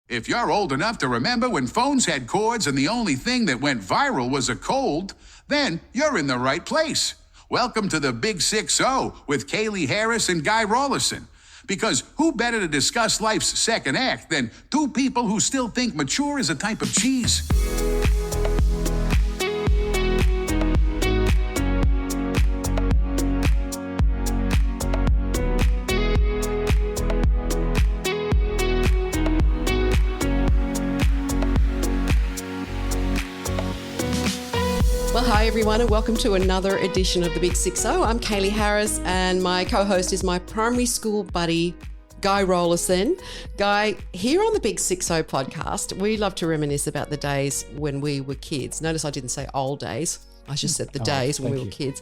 If you're old enough to remember when phones had cords and the only thing that went viral was a cold, then you're in the right place. Welcome to the Big 6-0 with Kaylee Harris and Guy Rawlinson. Because who better to discuss life's second act than two people who still think mature is a type of cheese? Well, hi everyone, and welcome to another edition of the Big 6-0. I'm Kaylee Harris, and my co-host is my primary school buddy, Guy Rawlinson. Guy, here on the Big 6-0 podcast, we love to reminisce about the days when we were kids. Notice I didn't say old days. I just said the days when we were kids.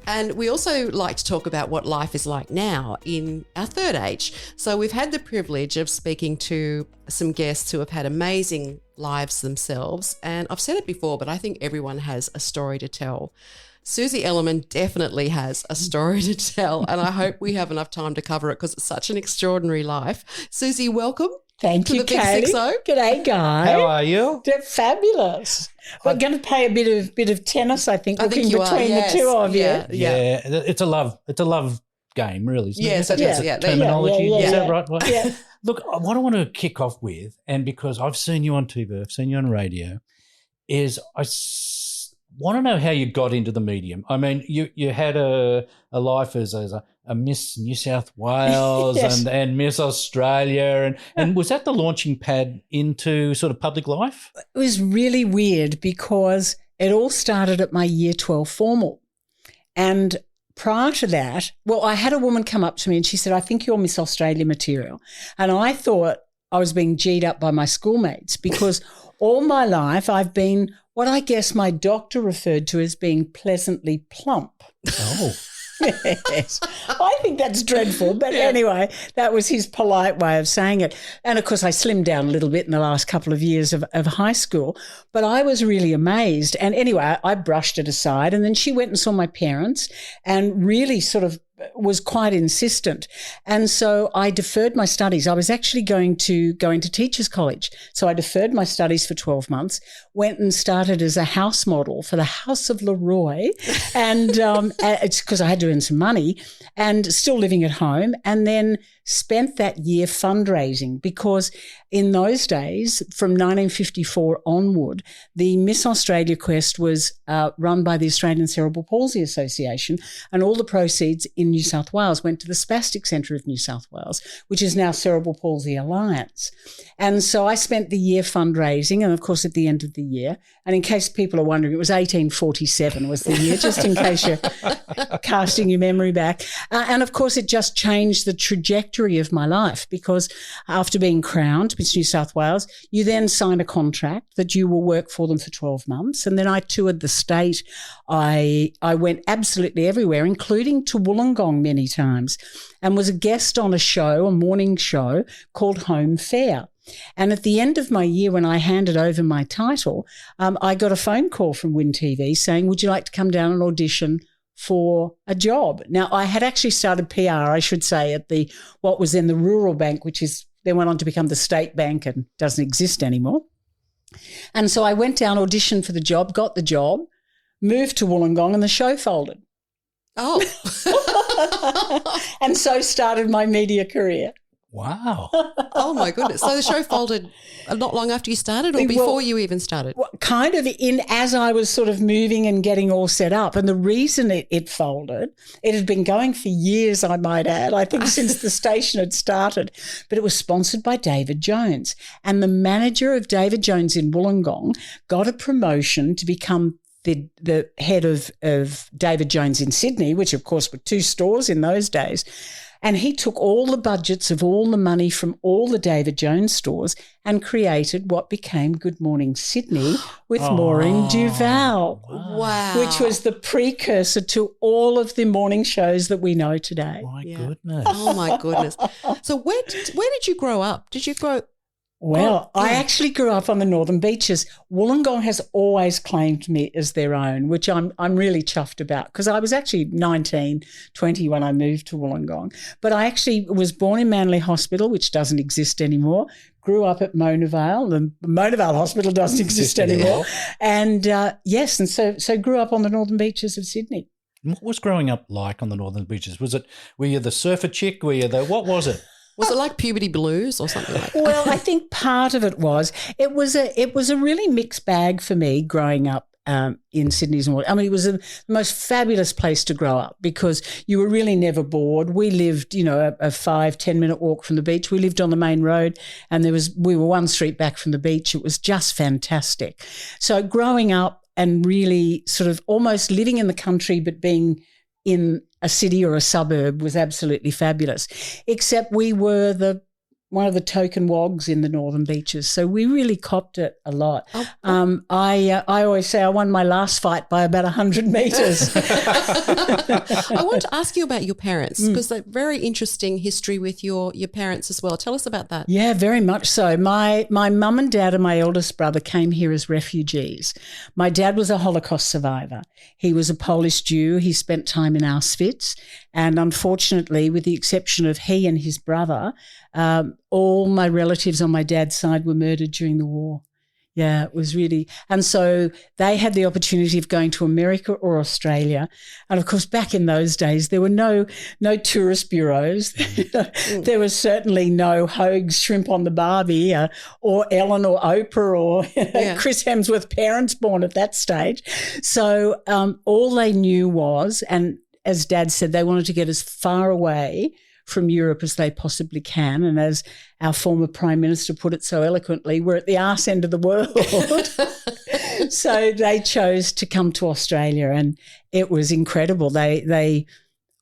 And we also like to talk about what life is like now in our third age. So we've had the privilege of speaking to some guests who have had amazing lives themselves. And I've said it before, but I think everyone has a story to tell. Susie Elelman definitely has a story to tell, and I hope we have enough time to cover it because it's such an extraordinary life. Susie, welcome. Thank you, Kaylee. G'day, Guy. How are you? They're fabulous. We're going to play a bit of tennis, I think, between the two of you. Yeah, it's a love game, really. Isn't yes, it? Yes, terminology. Is that right? Well, yeah. Look, what I want to kick off with, and because I've seen you on TV, I've seen you on radio, is want to know how you got into the medium. I mean, you had a life as a Miss New South Wales yes. and Miss Australia, and was that the launching pad into sort of public life? It was really weird because it all started at my year 12 formal. And prior to that, I had a woman come up to me and she said, I think you're Miss Australia material. And I thought I was being G'd up by my schoolmates because all my life I've been what I guess my doctor referred to as being pleasantly plump. Oh. Yes. I think that's dreadful, but anyway, that was his polite way of saying it. And, of course, I slimmed down a little bit in the last couple of years of high school, but I was really amazed. And anyway, I brushed it aside, and then she went and saw my parents and really sort of was quite insistent. And so I deferred my studies. I was actually going to go into teachers' college. So I deferred my studies for 12 months, went and started as a house model for the House of Leroy. And it's because I had to earn some money and still living at home. And then spent that year fundraising because in those days, from 1954 onward, the Miss Australia quest was run by the Australian Cerebral Palsy Association, and all the proceeds in New South Wales went to the Spastic Centre of New South Wales, which is now Cerebral Palsy Alliance. And so I spent the year fundraising, and of course at the end of the year, and in case people are wondering, it was 1847 was the year, just in case you're casting your memory back. And of course it just changed the trajectory of my life because after being crowned Miss New South Wales, you then sign a contract that you will work for them for 12 months. And then I toured the state. I went absolutely everywhere, including to Wollongong many times, and was a guest on a morning show called Home Fair. And at the end of my year, when I handed over my title, I got a phone call from Win TV saying, would you like to come down and audition for a job? Now, I had actually started PR, I should say, at what was then the Rural Bank, which is then went on to become the State Bank and doesn't exist anymore. And so I went down, auditioned for the job, got the job, moved to Wollongong, and the show folded. Oh. And so started my media career. Wow. Oh, my goodness. So the show folded not long after you started or before you even started? Kind of as I was sort of moving and getting all set up. And the reason it folded, it had been going for years, I might add, I think since the station had started, but it was sponsored by David Jones. And the manager of David Jones in Wollongong got a promotion to become the head of David Jones in Sydney, which of course were 2 stores in those days. And he took all the budgets of all the money from all the David Jones stores and created what became Good Morning Sydney with Maureen Duval. Wow. Which was the precursor to all of the morning shows that we know today. My goodness. Oh, my goodness. So where did you grow up? Did you grow Well, I actually grew up on the Northern Beaches. Wollongong has always claimed me as their own, which I'm really chuffed about because I was actually 19, 20 when I moved to Wollongong. But I actually was born in Manly Hospital, which doesn't exist anymore, grew up at Mona Vale. The Mona Vale Hospital doesn't exist anymore. And yes, and so grew up on the northern beaches of Sydney. What was growing up like on the northern beaches? Were you the surfer chick? What was it? Was it like puberty blues or something like that? Well, I think part of it was a really mixed bag for me growing up in Sydney's North. I mean, it was the most fabulous place to grow up because you were really never bored. We lived, a 5-10 minute walk from the beach. We lived on the main road, and we were one street back from the beach. It was just fantastic. So growing up and really sort of almost living in the country but being in a city or a suburb was absolutely fabulous, except we were one of the token wogs in the northern beaches. So we really copped it a lot. I always say I won my last fight by about 100 metres. I want to ask you about your parents because they're very interesting history with your parents as well. Tell us about that. Yeah, very much so. My mum and dad and my eldest brother came here as refugees. My dad was a Holocaust survivor. He was a Polish Jew. He spent time in Auschwitz. And unfortunately, with the exception of he and his brother, all my relatives on my dad's side were murdered during the war. Yeah, it was really, and so they had the opportunity of going to America or Australia. And of course, back in those days, there were no tourist bureaus. There was certainly no Hoag's Shrimp on the Barbie or Ellen or Oprah or Chris Hemsworth parents born at that stage. So all they knew was, and as Dad said, they wanted to get as far away from Europe as they possibly can. And as our former Prime Minister put it so eloquently, we're at the arse end of the world. So they chose to come to Australia, and it was incredible. They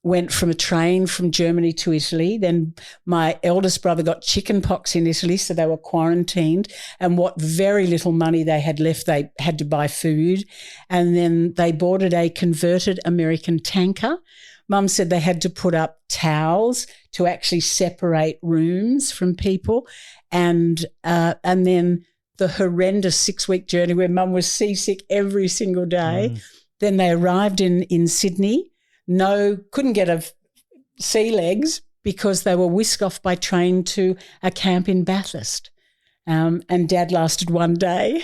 went from a train from Germany to Italy. Then my eldest brother got chicken pox in Italy, so they were quarantined. And what very little money they had left, they had to buy food. And then they boarded a converted American tanker. Mum said they had to put up towels to actually separate rooms from people. And then the horrendous 6-week journey where Mum was seasick every single day. Then they arrived in Sydney. Couldn't get sea legs because they were whisked off by train to a camp in Bathurst. And Dad lasted one day.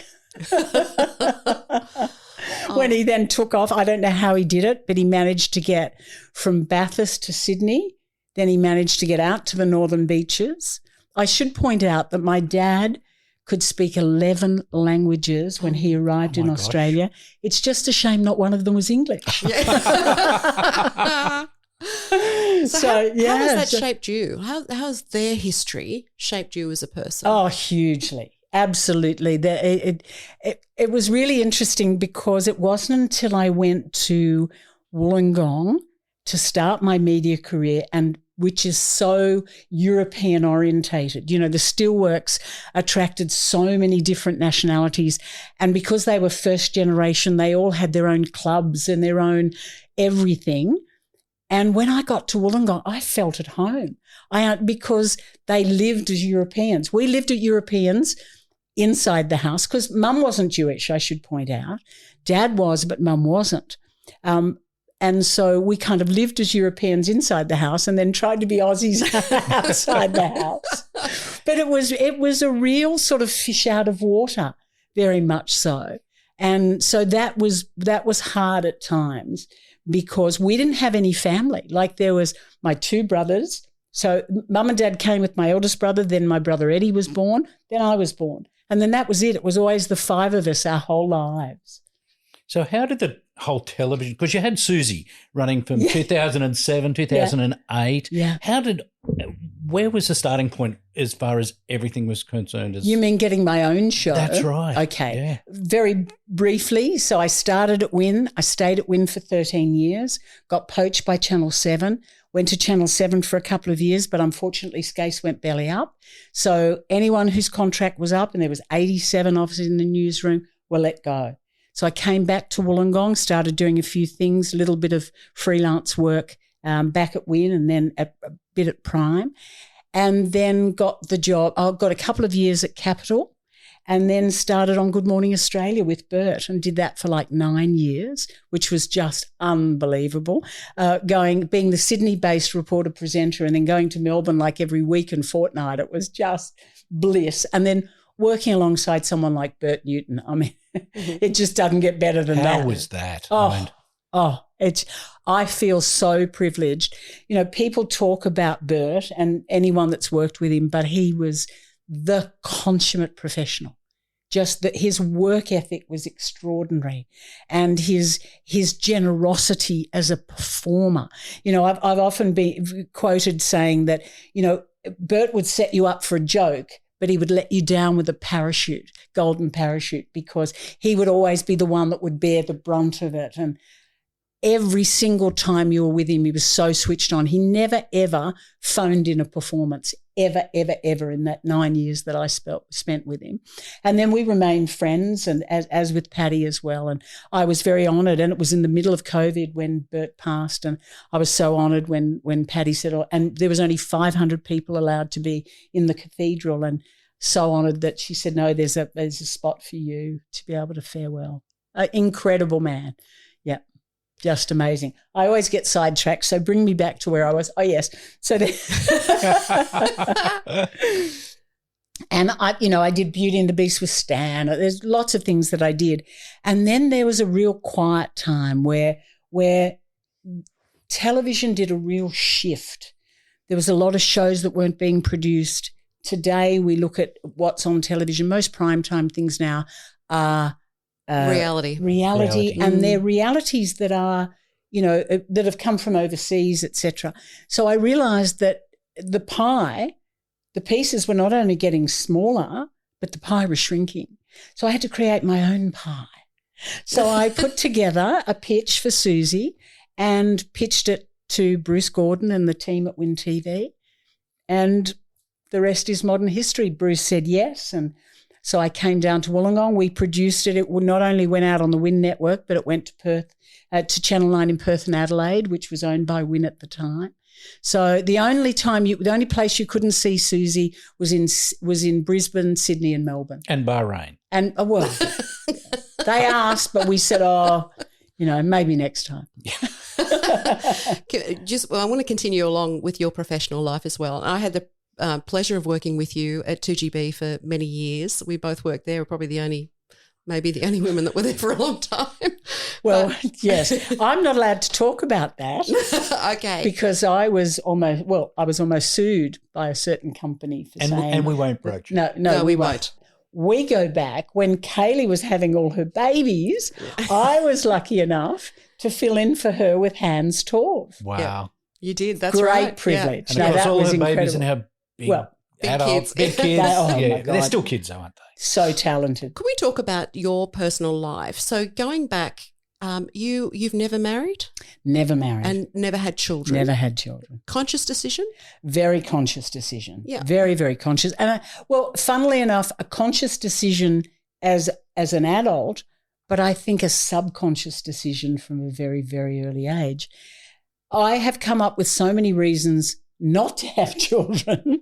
When he then took off, I don't know how he did it, but he managed to get from Bathurst to Sydney. Then he managed to get out to the northern beaches. I should point out that my dad could speak 11 languages when he arrived in Australia. It's just a shame not one of them was English. So how has that shaped you? How has their history shaped you as a person? Oh, hugely. Absolutely. It was really interesting because it wasn't until I went to Wollongong to start my media career, and which is so European orientated. The steelworks attracted so many different nationalities, and because they were first generation, they all had their own clubs and their own everything. And when I got to Wollongong, I felt at home because they lived as Europeans. We lived as Europeans inside the house because Mum wasn't Jewish, I should point out. Dad was, but Mum wasn't. And so we kind of lived as Europeans inside the house and then tried to be Aussies outside the house. But it was a real sort of fish out of water, very much so. And so that was hard at times because we didn't have any family. Like there was my 2 brothers. So Mum and Dad came with my eldest brother, then my brother Eddie was born, then I was born. And then that was it. It was always the 5 of us our whole lives. So how did the whole television, because you had Susie running from 2007, 2008. Yeah. Where was the starting point as far as everything was concerned? You mean getting my own show? That's right. Okay. Yeah. Very briefly. So I started at Win. I stayed at Win for 13 years, got poached by Channel 7, went to Channel 7 for a couple of years, but unfortunately Skase went belly up. So anyone whose contract was up, and there was 87 of us in the newsroom, were let go. So I came back to Wollongong, started doing a few things, a little bit of freelance work back at Win and then a bit at Prime, and then got the job. I got a couple of years at Capital and then started on Good Morning Australia with Bert and did that for like 9 years, which was just unbelievable. Being the Sydney-based reporter presenter and then going to Melbourne like every week and fortnight, it was just bliss. And then working alongside someone like Bert Newton, I mean, it just doesn't get better than that. How was that? I feel so privileged. You know, people talk about Bert and anyone that's worked with him, but he was the consummate professional. Just that his work ethic was extraordinary, and his generosity as a performer. You know, I've often been quoted saying that, you know, Bert would set you up for a joke, but he would let you down with a parachute, golden parachute, because he would always be the one that would bear the brunt of it. And every single time you were with him, he was so switched on. He never, ever phoned in a performance, ever in that 9 years that I spent with him. And then we remained friends, and as with Paddy as well. And I was very honoured, and it was in the middle of COVID when Bert passed, and I was so honoured when Paddy said, and there was only 500 people allowed to be in the cathedral, and so honoured that she said, no, there's a spot for you to be able to farewell. Incredible man. Yeah. Just amazing. I always get sidetracked, so bring me back to where I was. Oh, yes. So and I did Beauty and the Beast with Stan. There's lots of things that I did. And then there was a real quiet time where television did a real shift. There was a lot of shows that weren't being produced. Today we look at what's on television. Most primetime things now are reality, and they're realities that are, you know, that have come from overseas, etc. So I realised that the pieces were not only getting smaller, but the pie was shrinking. So I had to create my own pie. So I put together a pitch for Susie and pitched it to Bruce Gordon and the team at Win TV, and the rest is modern history. Bruce said yes, and so I came down to Wollongong. We produced it. It not only went out on the Win network, but it went to Perth, to Channel 9 in Perth and Adelaide, which was owned by Win at the time. So the only place you couldn't see Susie was in Brisbane, Sydney, and Melbourne, and Bahrain. And they asked, but we said, maybe next time. I want to continue along with your professional life as well. I had the pleasure of working with you at 2GB for many years. We both worked there. We're probably maybe the only women that were there for a long time. Well, yes. I'm not allowed to talk about that. Okay. Because I was almost sued by a certain company for saying. And we won't broach it. No, we won't. We go back when Kaylee was having all her babies. I was lucky enough to fill in for her with Hans Torv. Wow. Yeah, you did. That's great right. privilege. Yeah. And of course, that all was her babies incredible. and how big, big adults, kids. big kids. My God. They're still kids though, aren't they? So talented. Could we talk about your personal life? So going back, you've never married? Never married. And never had children? Never had children. Conscious decision? Very conscious decision. Yeah. Very, very conscious. And funnily enough, a conscious decision as an adult, but I think a subconscious decision from a very, very early age. I have come up with so many reasons not to have children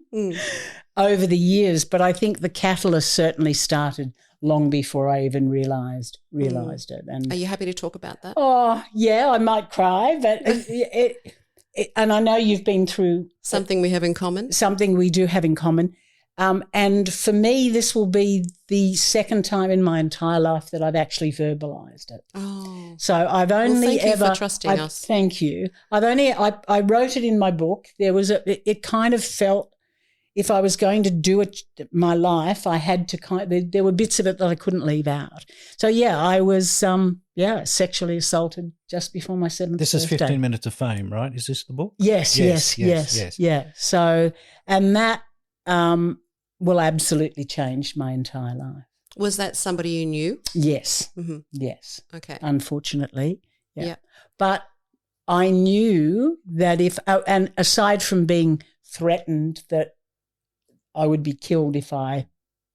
over the years, but I think the catalyst certainly started long before I even realised it. And are you happy to talk about that? Oh, yeah, I might cry, but and I know you've been through something we have in common. Something we do have in common. And for me, this will be the second time in my entire life that I've actually verbalised it. Oh. So I've only thank you for trusting us. Thank you. I wrote it in my book. It kind of felt if I was going to do it, my life, I had to there were bits of it that I couldn't leave out. So yeah, I was sexually assaulted just before my 7th birthday. This is 15 Minutes of Fame, right? Is this the book? Yes. Yeah. So, and that will absolutely change my entire life. Was that somebody you knew? Yes. Mm-hmm. Yes. Okay. Unfortunately. Yeah. But I knew that and aside from being threatened that I would be killed if I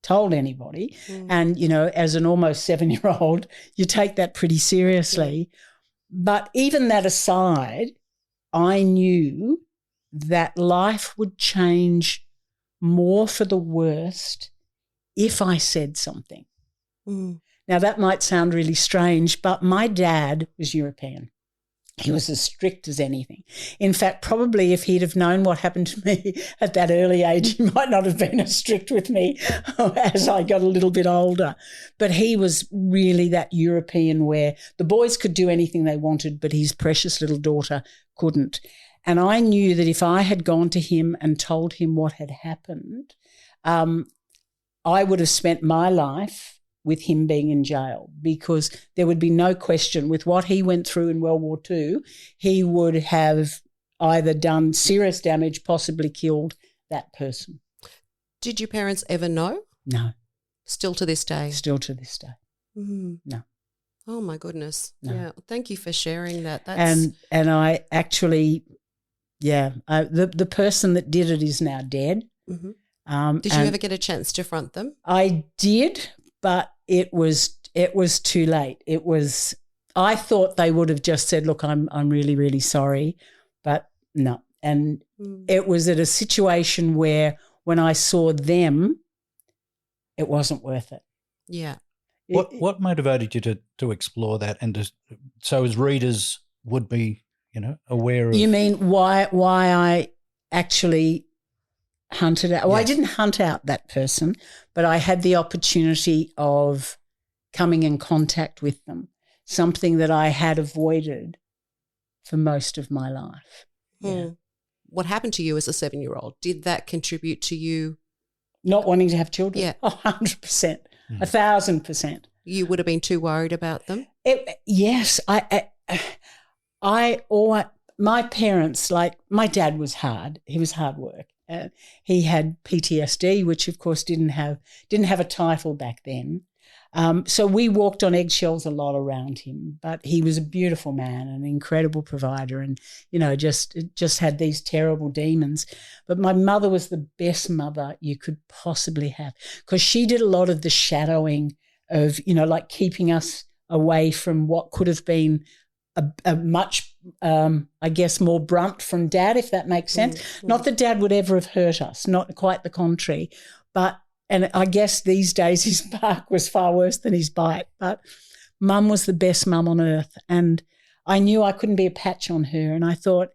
told anybody, and, as an almost 7-year-old, you take that pretty seriously. But even that aside, I knew that life would change more for the worst if I said something. Now, that might sound really strange, but my dad was European. He was as strict as anything. In fact, probably if he'd have known what happened to me at that early age, he might not have been as strict with me as I got a little bit older. But he was really that European where the boys could do anything they wanted, but his precious little daughter couldn't. And I knew that if I had gone to him and told him what had happened, I would have spent my life with him being in jail, because there would be no question with what he went through in World War II, he would have either done serious damage, possibly killed that person. Did your parents ever know? No. Still to this day? Still to this day. Mm. No. Oh, my goodness. No. Yeah. Thank you for sharing that. That's... And I actually, the person that did it is now dead. Mm-hmm. Did you ever get a chance to front them? I did, but it was too late. I thought they would have just said, look, I'm really, really sorry, but no. And it was at a situation where when I saw them, it wasn't worth it. Yeah. What motivated you to explore that and so as readers would be, aware of? You mean why I actually hunted out? Well, Yes. I didn't hunt out that person, but I had the opportunity of coming in contact with them, something that I had avoided for most of my life. Yeah. What happened to you as a 7-year-old? Did that contribute to you? Not wanting to have children? Yeah. 100%, 1,000%. You would have been too worried about them? Yes. My parents, like my dad was hard. He was hard work. He had PTSD, which of course didn't have a title back then. So we walked on eggshells a lot around him, but he was a beautiful man, an incredible provider, and just had these terrible demons. But my mother was the best mother you could possibly have, because she did a lot of the shadowing of like keeping us away from what could have been a much, I guess, more brunt from Dad, if that makes sense. Mm-hmm. Not that Dad would ever have hurt us, not quite the contrary. And I guess these days his bark was far worse than his bite. But Mum was the best mum on earth. And I knew I couldn't be a patch on her. And I thought,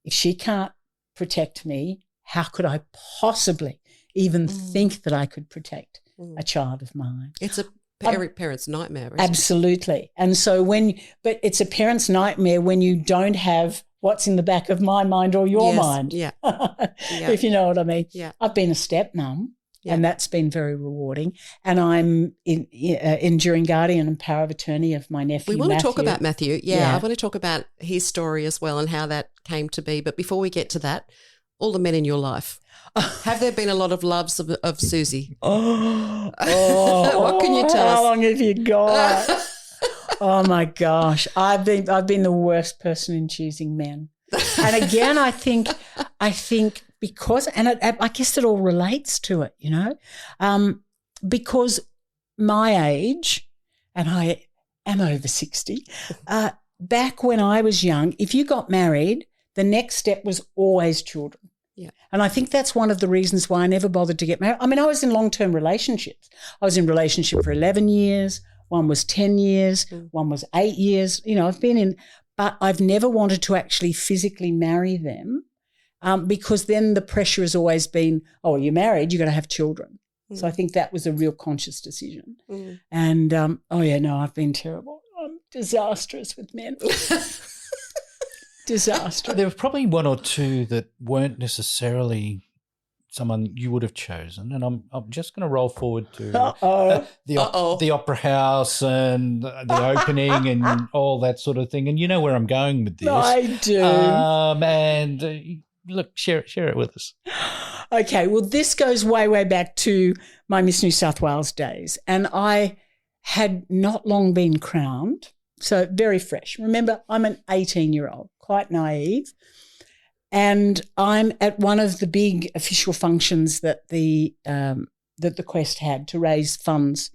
if she can't protect me, how could I possibly even think that I could protect a child of mine? It's a parent's nightmare, isn't absolutely. It? And so but it's a parent's nightmare when you don't have what's in the back of my mind or your mind. Yeah. If you know what I mean. Yeah. I've been a stepmom, and that's been very rewarding. And I'm enduring guardian and power of attorney of my nephew, We want Matthew. to talk about Matthew. Yeah, I want to talk about his story as well and how that came to be. But before we get to that, all the men in your life. Have there been a lot of loves of Susie? What can you tell us? How long have you got? Oh my gosh, I've been the worst person in choosing men. And again, I think because, and I guess it all relates to it, because my age, and I am over 60. Back when I was young, if you got married, the next step was always children. Yeah. And I think that's one of the reasons why I never bothered to get married. I mean, I was in long-term relationships. I was in a relationship for 11 years. One was 10 years. One was 8 years. I've been in, but I've never wanted to actually physically marry them because then the pressure has always been, oh, you're married, you've got to have children. So I think that was a real conscious decision. And, I've been terrible. I'm disastrous with men. Disaster. There were probably one or two that weren't necessarily someone you would have chosen, and I'm just going to roll forward to the Opera House and the opening and all that sort of thing. And you know where I'm going with this. I do. Look, share it with us. Okay, well, this goes way, way back to my Miss New South Wales days, and I had not long been crowned, so very fresh. Remember, I'm an 18-year-old, quite naive, and I'm at one of the big official functions that the Quest had to raise funds,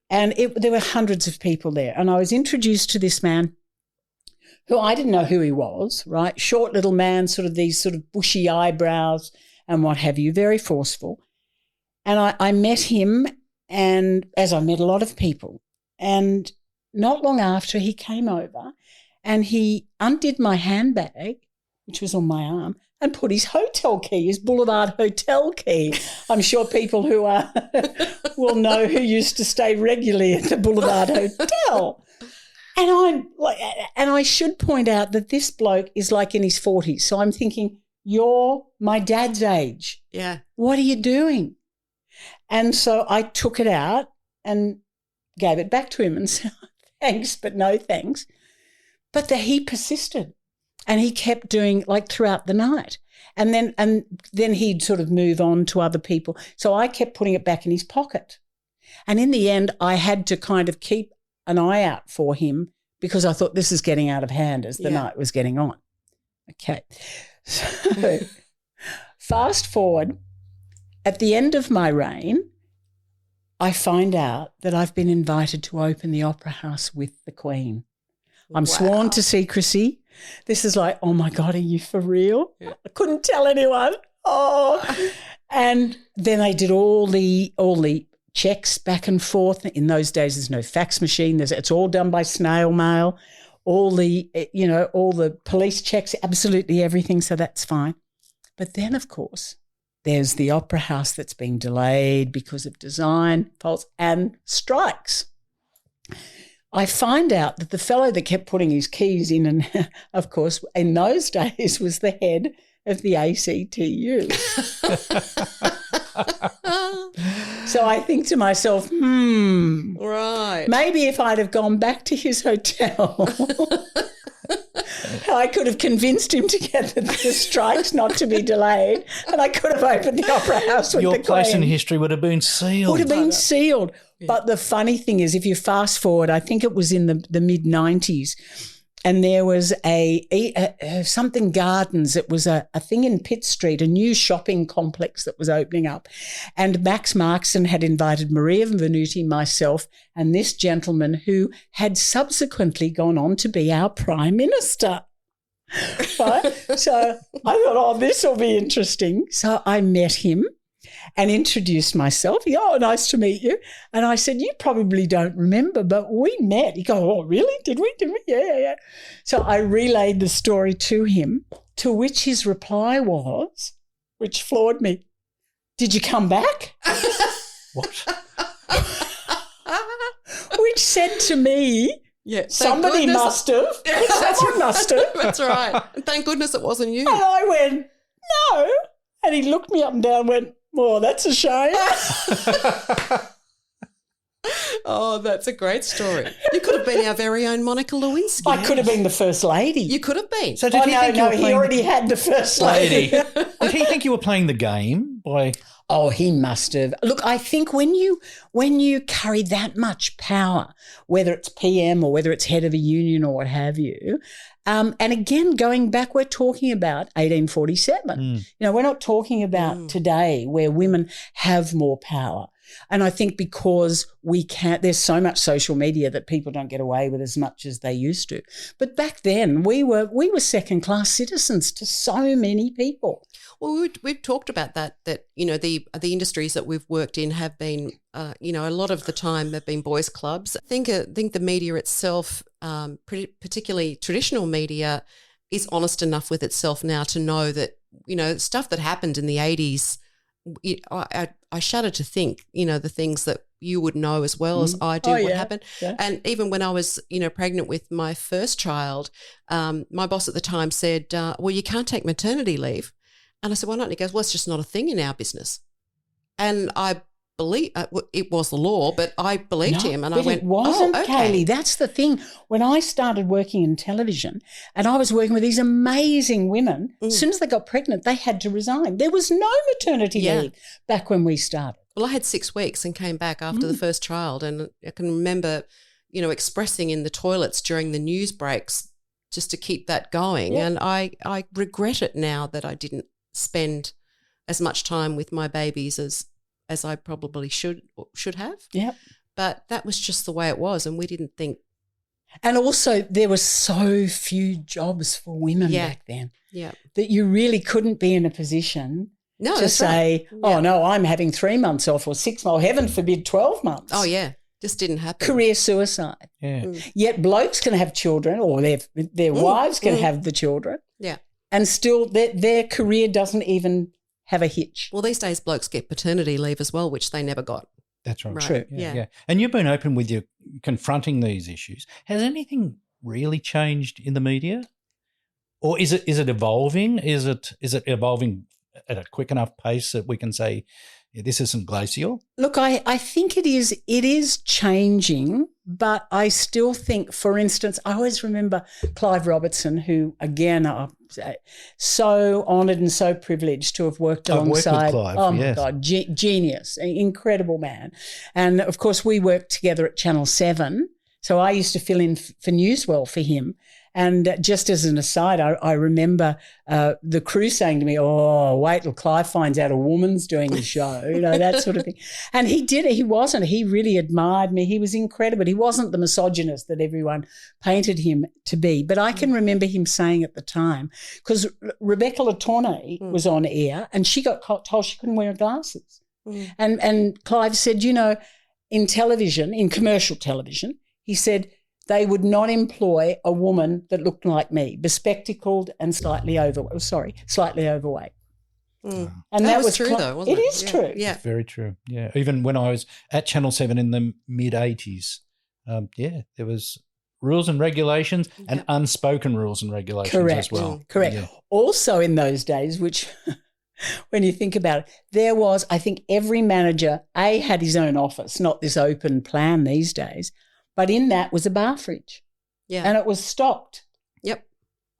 and there were hundreds of people there, and I was introduced to this man who I didn't know who he was, right? Short little man, these bushy eyebrows and what have you, very forceful. And I met him, and as I met a lot of people, and not long after he came over and he undid my handbag, which was on my arm, and put his hotel key, his Boulevard Hotel key. I'm sure people who are will know who used to stay regularly at the Boulevard Hotel. And I should point out that this bloke is like in his 40s. So I'm thinking, you're my dad's age. Yeah. What are you doing? And so I took it out and gave it back to him and said, thanks, but no thanks. But he persisted. And he kept doing like throughout the night. And then he'd sort of move on to other people. So I kept putting it back in his pocket. And in the end, I had to kind of keep an eye out for him because I thought this is getting out of hand as the night was getting on. Okay. So fast forward, at the end of my reign, I find out that I've been invited to open the Opera House with the Queen. I'm sworn to secrecy. This is like, oh, my God, are you for real? Yeah. I couldn't tell anyone. Oh. And then I did all the checks back and forth. In those days, there's no fax machine. It's all done by snail mail. All the police checks, absolutely everything, so that's fine. But then, of course, there's the Opera House that's being delayed because of design faults and strikes. I find out that the fellow that kept putting his keys in, and of course, in those days was the head of the ACTU. So I think to myself, right, maybe if I'd have gone back to his hotel, I could have convinced him to get the strikes not to be delayed, and I could have opened the Opera House with the Queen. Your place in history would have been sealed. Would have been sealed. Yeah. But the funny thing is, if you fast forward, I think it was in the mid-90s, and there was something Gardens. It was a thing in Pitt Street, a new shopping complex that was opening up. And Max Markson had invited Maria Venuti, myself, and this gentleman who had subsequently gone on to be our Prime Minister. Right? So I thought, oh, this will be interesting. So I met him and introduced myself. He, oh, nice to meet you. And I said, you probably don't remember, but we met. He goes, oh, really? Did we? Yeah. So I relayed the story to him, to which his reply was, which floored me, did you come back? What? Which said to me, somebody must have. Someone must have. That's right. And thank goodness it wasn't you. And I went, no. And he looked me up and down and went, oh, that's a shame. Oh, that's a great story. You could have been our very own Monica Lewinsky. I could have been the First Lady. You could have been. So did he think he already had the First Lady. Did he think you were playing the game by... Oh, he must have. Look, I think when you carry that much power, whether it's PM or whether it's head of a union or what have you, and again, going back, we're talking about 1847. You know, we're not talking about today where women have more power. And I think because there's so much social media that people don't get away with as much as they used to. But back then, we were second-class citizens to so many people. Well, we've talked about that you know, the industries that we've worked in have been, you know, a lot of the time have been boys' clubs. I think the media itself, particularly traditional media, is honest enough with itself now to know that, you know, stuff that happened in the 80s, I shudder to think, you know, the things that you would know as well as I do what happened. Yeah. And even when I was, you know, pregnant with my first child, my boss at the time said, well, you can't take maternity leave. And I said, why not? And he goes, well, it's just not a thing in our business. And I believe it was the law, but I believed him. And I went, it wasn't, oh, okay. Kaylee. That's the thing. When I started working in television and I was working with these amazing women, as soon as they got pregnant, they had to resign. There was no maternity leave back when we started. Well, I had 6 weeks and came back after the first child. And I can remember, you know, expressing in the toilets during the news breaks just to keep that going. Yeah. And I regret it now that I didn't spend as much time with my babies as I probably should have. Yeah. But that was just the way it was, and we didn't think. And also there were so few jobs for women back then that you really couldn't be in a position to say, oh, no, I'm having 3 months off or 6 months, or heaven forbid 12 months. Oh, yeah. Just didn't happen. Career suicide. Yeah. Yet blokes can have children, or their wives can have the children. Yeah. And still their career doesn't even have a hitch. Well, these days blokes get paternity leave as well, which they never got. That's right. True. Yeah. And you've been open with your confronting these issues. Has anything really changed in the media? Or is it evolving? Is it evolving at a quick enough pace that we can say, yeah, this isn't glacial? Look, I think it is changing, but I still think, for instance, I always remember Clive Robertson, who, again, I'm so honoured and so privileged to have worked alongside. Worked with Clive, oh, my yes. God, genius, incredible man. And, of course, we worked together at Channel 7, so I used to fill in for Newswell for him. And just as an aside, I remember the crew saying to me, "Oh, wait till Clive finds out a woman's doing the show," that sort of thing. And he did it. He wasn't. He really admired me. He was incredible. He wasn't the misogynist that everyone painted him to be. But I can remember him saying at the time, because Rebecca LaTourney was on air and she got told she couldn't wear glasses. And Clive said, in television, in commercial television, he said, they would not employ a woman that looked like me, bespectacled and slightly overweight. And that was true, though, wasn't it? It is true. Yeah. It's very true. Yeah. Even when I was at Channel 7 in the mid-'80s, there was rules and regulations and unspoken rules and regulations as well. Correct. Yeah. Also in those days, which when you think about it, there was, I think every manager, had his own office, not this open plan these days, but in that was a bar fridge. Yeah. And it was stocked. Yep.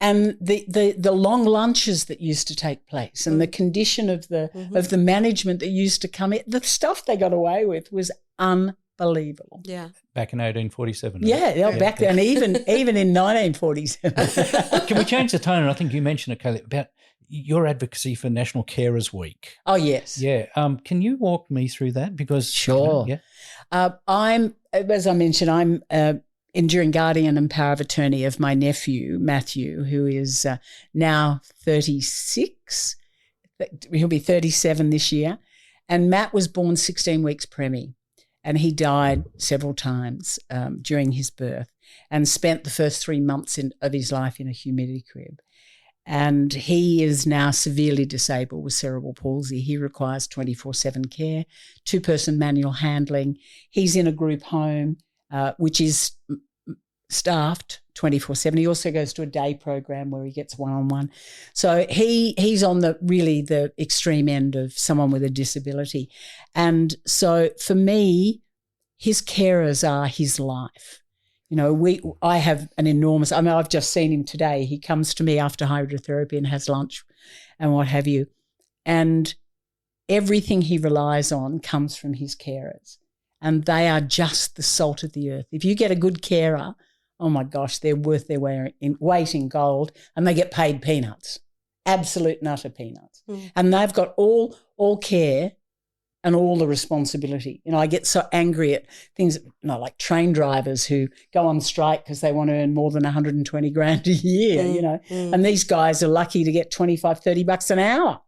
And the long lunches that used to take place and the condition of the management that used to come in, the stuff they got away with was unbelievable. Yeah. Back in 1847. Yeah, back then, even in 1947. Can we change the tone? And I think you mentioned it, Kaylee, about your advocacy for National Carers Week. Oh, yes. Yeah. Can you walk me through that? Because sure. I'm, as I mentioned, I'm enduring guardian and power of attorney of my nephew, Matthew, who is now 36. He'll be 37 this year. And Matt was born 16 weeks preemie, and he died several times during his birth and spent the first 3 months of his life in a humidity crib. And he is now severely disabled with cerebral palsy. He requires 24/7 care, 2-person manual handling. He's in a group home, which is staffed 24/7. He also goes to a day program where he gets one-on-one. So he's on the extreme end of someone with a disability. And so for me, his carers are his life. I have an enormous, I've just seen him today. He comes to me after hydrotherapy and has lunch and what have you. And everything he relies on comes from his carers. And they are just the salt of the earth. If you get a good carer, oh my gosh, they're worth their weight in gold, and they get paid peanuts, absolute and utter peanuts. And they've got all care and all the responsibility. I get so angry at things, like train drivers who go on strike because they want to earn more than 120 grand a year, and these guys are lucky to get 25, 30 bucks an hour.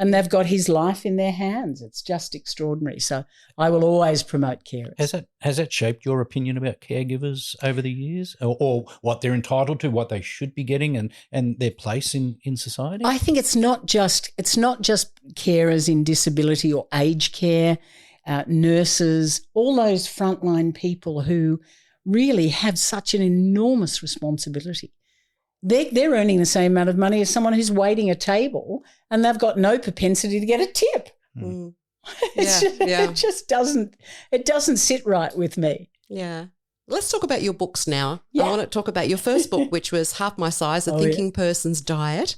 And they've got his life in their hands. It's just extraordinary. So I will always promote carers. Has that shaped your opinion about caregivers over the years, or what they're entitled to, what they should be getting, and their place in society? I think it's not just carers in disability or aged care, nurses, all those frontline people who really have such an enormous responsibility. They're earning the same amount of money as someone who's waiting a table, and they've got no propensity to get a tip. It just doesn't sit right with me. Yeah. Let's talk about your books now. Yeah. I want to talk about your first book, which was Half My Size, A Thinking Person's Diet.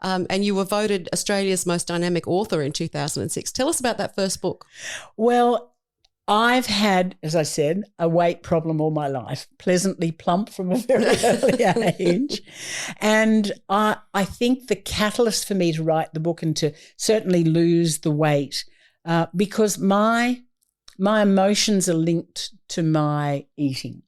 And you were voted Australia's most dynamic author in 2006. Tell us about that first book. Well, I've had, as I said, a weight problem all my life, pleasantly plump from a very early age. And I think the catalyst for me to write the book and to certainly lose the weight, because my emotions are linked to my eating.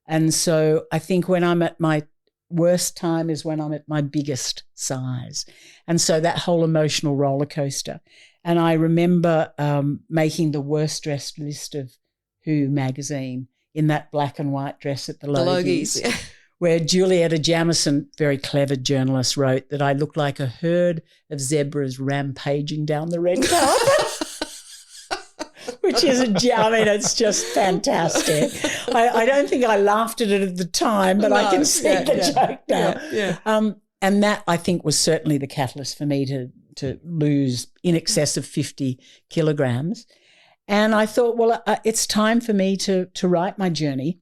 And so I think when I'm at my worst time is when I'm at my biggest size. And so that whole emotional roller coaster. And I remember making the worst dressed list of Who magazine in that black and white dress at the Logies. Yeah. Where Julietta Jamison, very clever journalist, wrote that I looked like a herd of zebras rampaging down the red carpet, which is it's just fantastic. I don't think I laughed at it at the time, but I can see the joke now. Yeah. And that, I think, was certainly the catalyst for me to lose in excess of 50 kilograms. And I thought, well, it's time for me to write my journey.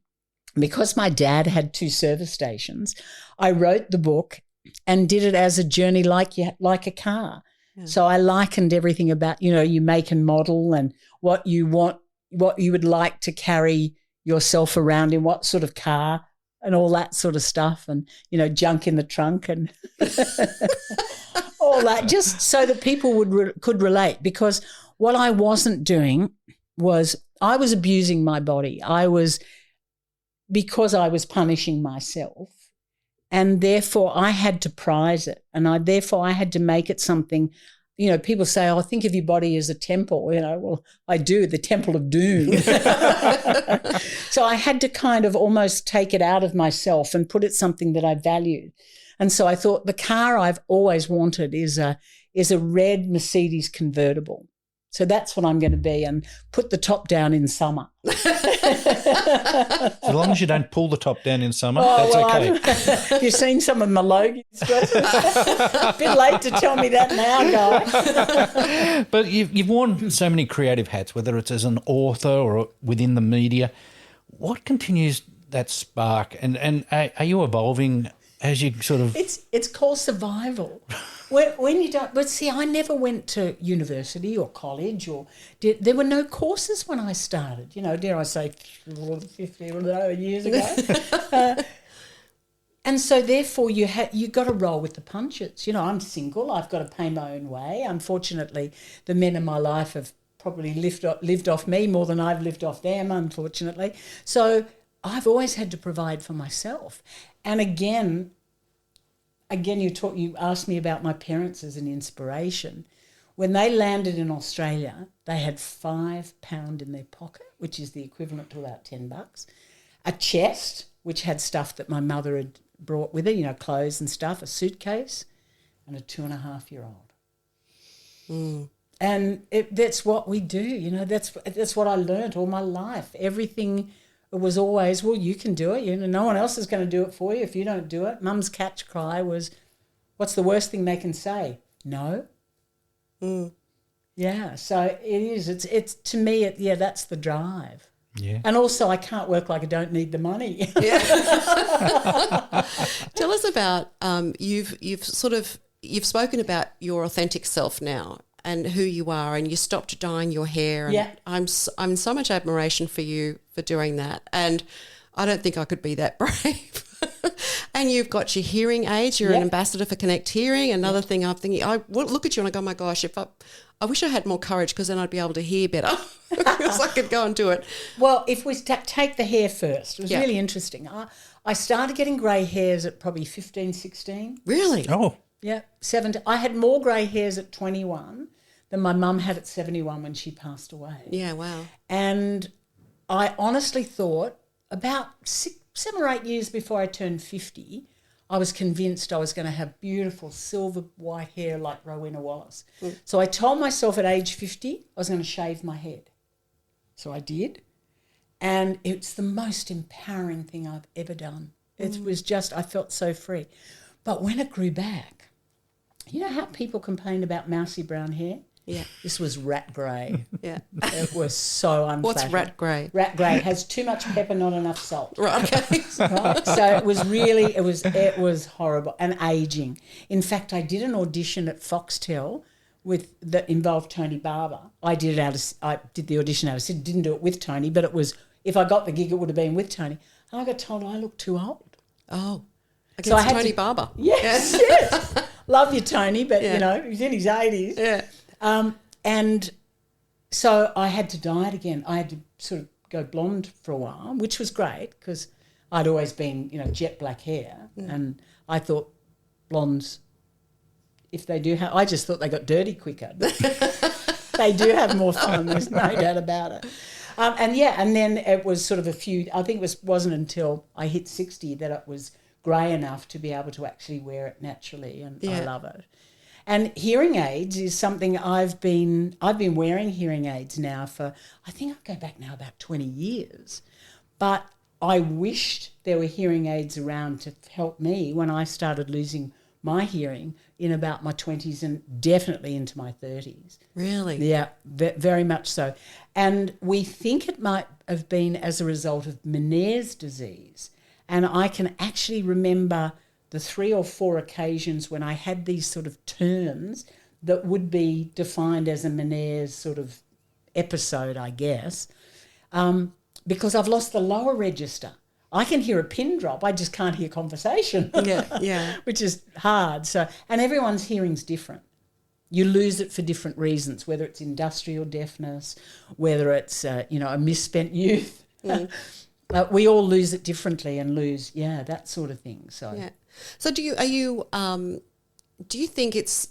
Because my dad had 2 service stations, I wrote the book and did it as a journey like a car. Yeah. So I likened everything about, you make and model and what you want, what you would like to carry yourself around in, what sort of car and all that sort of stuff and, junk in the trunk and all that, just so that people could relate. Because what I wasn't doing was I was abusing my body. Because I was punishing myself, and therefore I had to prize it, and I had to make it something. People say, "Oh, think of your body as a temple." Well, I do, the temple of doom. So I had to kind of almost take it out of myself and put it something that I valued. And so I thought the car I've always wanted is a red Mercedes convertible. So that's what I'm going to be, and put the top down in summer. As long as you don't pull the top down in summer, that's okay. You've seen some of my Logies dresses. A bit late to tell me that now, guys. But you've worn so many creative hats, whether it's as an author or within the media. What continues that spark? And are you evolving as you sort of... It's called survival. When you don't, but see, I never went to university or college there were no courses when I started, dare I say 50 years ago. And so therefore you got to roll with the punches. I'm single, I've got to pay my own way. Unfortunately, the men in my life have probably lived off me more than I've lived off them, unfortunately. So I've always had to provide for myself. And again, you asked me about my parents as an inspiration. When they landed in Australia, they had £5 in their pocket, which is the equivalent to about $10. A chest, which had stuff that my mother had brought with her, clothes and stuff, a suitcase, and a 2.5-year-old. Mm. And that's what we do, that's what I learned all my life. Everything... It was always, well, you can do it. No one else is going to do it for you if you don't do it. Mum's catch cry was, what's the worst thing they can say? No. Mm. Yeah, so it is. It's to me, that's the drive. Yeah. And also I can't work like I don't need the money. Yeah. Tell us about, you've spoken about your authentic self now and who you are, and you stopped dyeing your hair. And I'm so much admiration for you for doing that. And I don't think I could be that brave. And you've got your hearing aids. You're an ambassador for Connect Hearing. Another thing I'm thinking, I look at you and I go, oh my gosh, I wish I had more courage, because then I'd be able to hear better, because I could go and do it. Well, if we take the hair first, it was really interesting. I started getting grey hairs at probably 15, 16. Really? Oh. Yeah, 17. I had more grey hairs at 21 than my mum had at 71 when she passed away. Yeah, wow. And I honestly thought about 7 or 8 years before I turned 50, I was convinced I was going to have beautiful silver white hair like Rowena Wallace. Mm. So I told myself at age 50 I was going to shave my head. So I did. And it's the most empowering thing I've ever done. It was just, I felt so free. But when it grew back, you know how people complain about mousy brown hair? Yeah. This was rat grey. Yeah. It was so unflattering. What's rat grey? Rat grey has too much pepper, not enough salt. Right, okay. Right? So it was really, it was horrible and ageing. In fact, I did an audition at Foxtel that involved Tony Barber. I did the audition out of Sydney, didn't do it with Tony, but it was, if I got the gig, it would have been with Tony. And I got told I looked too old. Oh. Against Tony Barber. Yes, yes. Love you, Tony, but, he's in his 80s. Yeah. And so I had to dye it again. I had to sort of go blonde for a while, which was great because I'd always been, jet black hair. And I thought blondes, if they do have, I just thought they got dirty quicker. They do have more fun, there's no doubt about it. And then it was sort of I think wasn't until I hit 60 that it was grey enough to be able to actually wear it naturally, and I love it. And hearing aids is something I've been wearing hearing aids now for, I think I'll go back now about 20 years. But I wished there were hearing aids around to help me when I started losing my hearing in about my 20s and definitely into my 30s. Really? Yeah, very much so. And we think it might have been as a result of Meniere's disease. And I can actually remember the 3 or 4 occasions when I had these sort of turns that would be defined as a Meniere's sort of episode, I guess, because I've lost the lower register. I can hear a pin drop, I just can't hear conversation. Yeah. Which is hard. So, and everyone's hearing's different. You lose it for different reasons, whether it's industrial deafness, whether it's a misspent youth. We all lose it differently and lose, that sort of thing. So, So do you think it's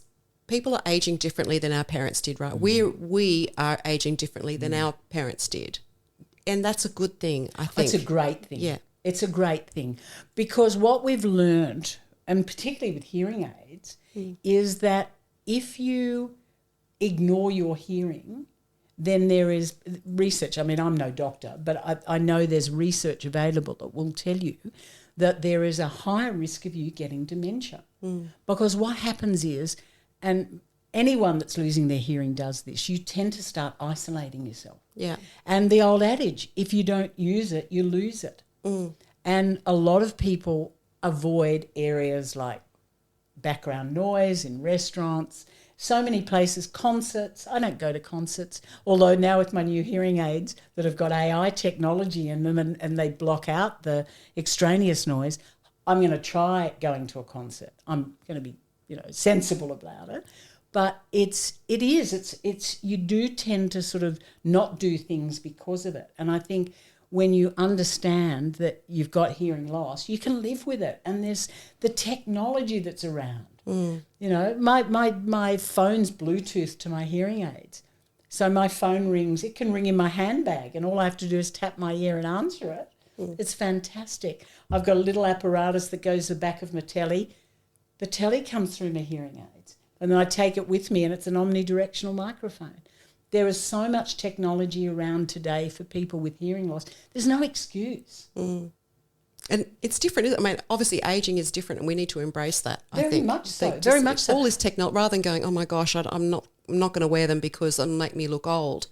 people are aging differently than our parents did, right? We are aging differently than our parents did, and that's a good thing. I think it's a great thing. Yeah, it's a great thing because what we've learned, and particularly with hearing aids, is that if you ignore your hearing, then there is research. I mean, I'm no doctor, but I know there's research available that will tell you that there is a higher risk of you getting dementia. Because what happens is, and anyone that's losing their hearing does this, you tend to start isolating yourself. Yeah. And the old adage, if you don't use it, you lose it. And a lot of people avoid areas like background noise in restaurants, so many places, concerts. I don't go to concerts, although now with my new hearing aids that have got AI technology in them and they block out the extraneous noise, I'm going to try going to a concert. I'm going to be, sensible about it. But it's you do tend to sort of not do things because of it. And I think when you understand that you've got hearing loss, you can live with it. And there's the technology that's around. My phone's Bluetooth to my hearing aids. So my phone rings, it can ring in my handbag and all I have to do is tap my ear and answer it. It's fantastic. I've got a little apparatus that goes to the back of my telly. The telly comes through my hearing aids and then I take it with me and it's an omnidirectional microphone. There is so much technology around today for people with hearing loss. There's no excuse. And it's different, isn't it? I mean, obviously aging is different and we need to embrace that, I think. Very much so, very much so. All this technology, rather than going, oh my gosh, I'm not going to wear them because it'll make me look old.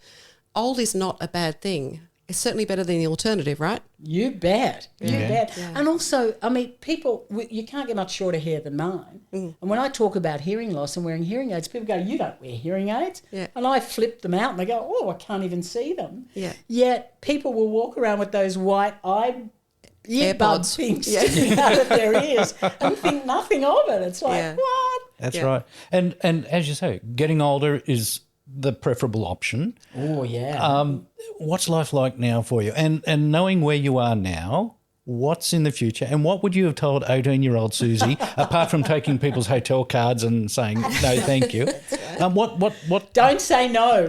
Old is not a bad thing. It's certainly better than the alternative, right? You bet. You bet. Yeah. And also, I mean, people, you can't get much shorter hair than mine. And when I talk about hearing loss and wearing hearing aids, people go, you don't wear hearing aids. Yeah. And I flip them out and they go, oh, I can't even see them. Yeah. Yet people will walk around with those white earbud things sticking out of their ears and think nothing of it. It's like, what? That's right. And as you say, getting older is the preferable option. Oh, yeah. What's life like now for you? And knowing where you are now, what's in the future? And what would you have told 18-year-old Susie, apart from taking people's hotel cards and saying, no, thank you? What? Don't say no.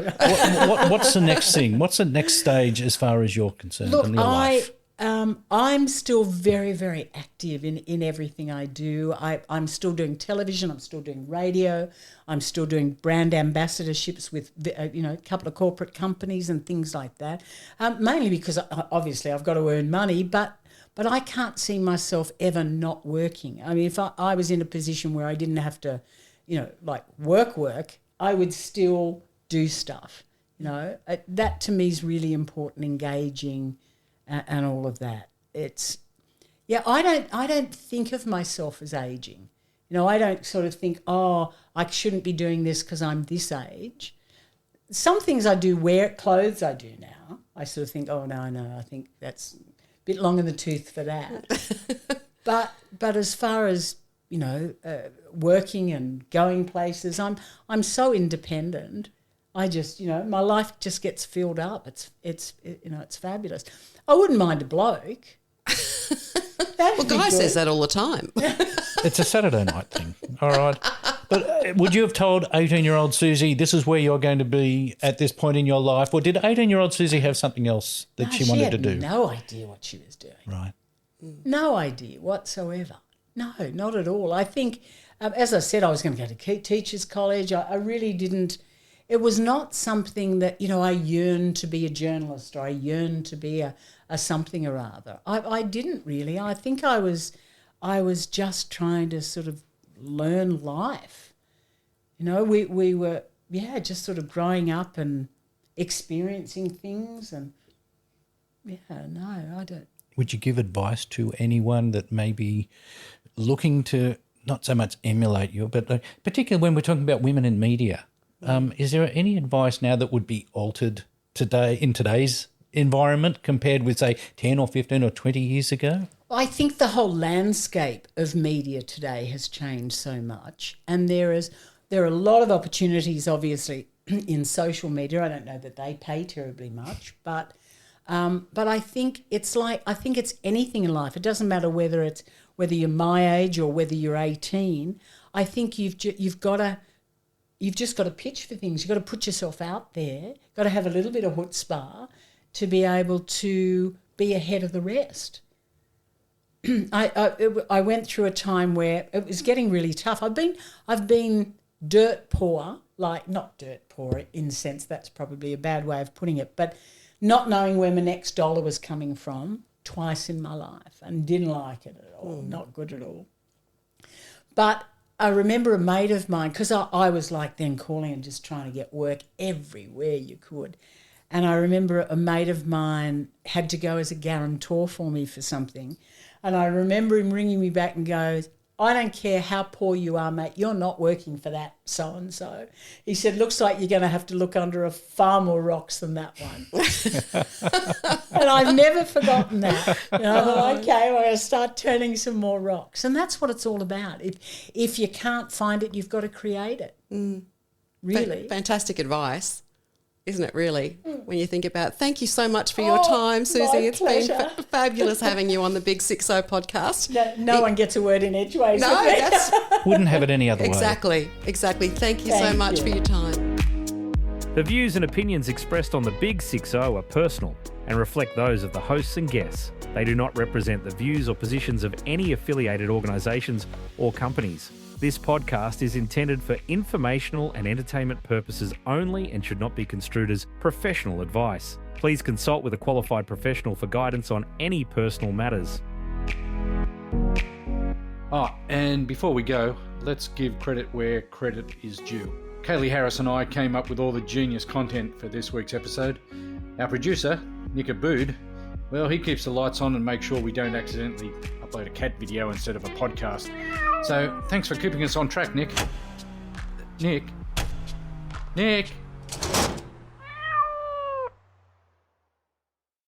What's the next thing? What's the next stage as far as you're concerned in your life? I'm still very, very active in everything I do. I'm still doing television. I'm still doing radio. I'm still doing brand ambassadorships with, a couple of corporate companies and things like that, mainly because obviously I've got to earn money, but I can't see myself ever not working. I mean, if I was in a position where I didn't have to, work, I would still do stuff. That to me is really important, engaging, and all of that. I don't think of myself as aging. I don't sort of think, oh, I shouldn't be doing this because I'm this age. Some things I do clothes I do now. I sort of think, oh, no, I think that's a bit long in the tooth for that. But as far as, working and going places, I'm so independent. I just, my life just gets filled up. It's fabulous. I wouldn't mind a bloke. Well, Guy says that all the time. It's a Saturday night thing, all right? But would you have told 18-year-old Susie, this is where you're going to be at this point in your life? Or did 18-year-old Susie have something else that she wanted to do? No idea what she was doing. Right. No idea whatsoever. No, not at all. I think, as I said, I was going to go to teachers' college. I really didn't. It was not something that, I yearned to be a journalist or I yearned to be a something or other. I didn't really. I think I was just trying to sort of learn life. We were, just sort of growing up and experiencing things and, no, I don't. Would you give advice to anyone that may be looking to not so much emulate you, but particularly when we're talking about women in media? Is there any advice now that would be altered today in today's environment compared with, say, 10 or 15 or 20 years ago? I think the whole landscape of media today has changed so much, and there are a lot of opportunities, obviously, in social media. I don't know that they pay terribly much, but I think it's anything in life. It doesn't matter whether you're my age or whether you're 18. I think you've just got to pitch for things. You've got to put yourself out there. Got to have a little bit of chutzpah to be able to be ahead of the rest. I went through a time where it was getting really tough. I've been dirt poor, like not dirt poor in the sense that's probably a bad way of putting it, but not knowing where my next dollar was coming from twice in my life and didn't like it at all, not good at all. But I remember a mate of mine, because I was like then calling and just trying to get work everywhere you could. And I remember a mate of mine had to go as a guarantor for me for something. And I remember him ringing me back and goes, I don't care how poor you are, mate, you're not working for that so-and-so. He said, looks like you're going to have to look under far more rocks than that one. And I've never forgotten that. I thought, okay, we're going to start turning some more rocks. And that's what it's all about. If you can't find it, you've got to create it. Really. Fantastic advice, isn't it, really, when you think about it? Thank you so much for your time, Susie. It's pleasure. been fabulous having you on the Big 60 podcast. No one gets a word in edgeways. No, that's... Wouldn't have it any other way. Exactly. Thank you so much for your time. The views and opinions expressed on the Big 60 are personal and reflect those of the hosts and guests. They do not represent the views or positions of any affiliated organisations or companies. This podcast is intended for informational and entertainment purposes only and should not be construed as professional advice. Please consult with a qualified professional for guidance on any personal matters. Oh, and before we go, let's give credit where credit is due. Kaylee Harris and I came up with all the genius content for this week's episode. Our producer, Nick Abood, well, he keeps the lights on and makes sure we don't accidentally upload a cat video instead of a podcast. So thanks for keeping us on track, Nick. Nick?